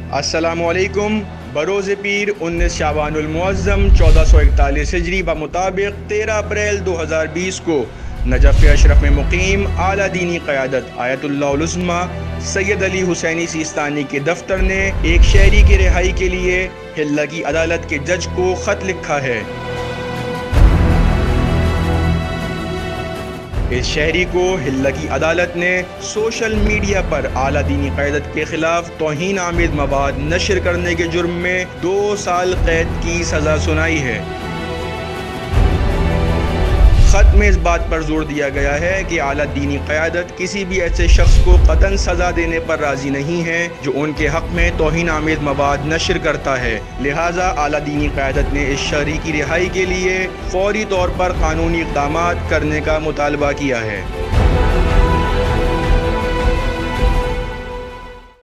अस्सलामुअलैकुम। बरोज़ पीर 19 शाबानुल मुअज़्ज़म 1441 हिजरी बमुताबिक 13 अप्रैल 2020 को नजफ़ अशरफ में मुकीम आला दीनी क़यादत आयतुल्लाह उल उज़्मा सैयद अली हुसैनी सिस्तानी के दफ्तर ने एक शहरी की रिहाई के लिए हिल्ला की अदालत के जज को ख़त लिखा है। इस शहरी को हिल्ला की अदालत ने सोशल मीडिया पर आला दीनी क़यादत के खिलाफ तौहीन आमेज़ मवाद नशर करने के जुर्म में 2 साल कैद की सज़ा सुनाई है। ख़त में इस बात पर जोर दिया गया है कि आला दीनी क़यादत किसी भी ऐसे शख्स को क़तन सज़ा देने पर राज़ी नहीं है जो उनके हक़ में तौहीन आमेज़ मवाद नशर करता है। लिहाजा आला दीनी क़यादत ने इस शहरी की रिहाई के लिए फ़ौरी तौर पर क़ानूनी इक़दामात करने का मुतालबा किया है।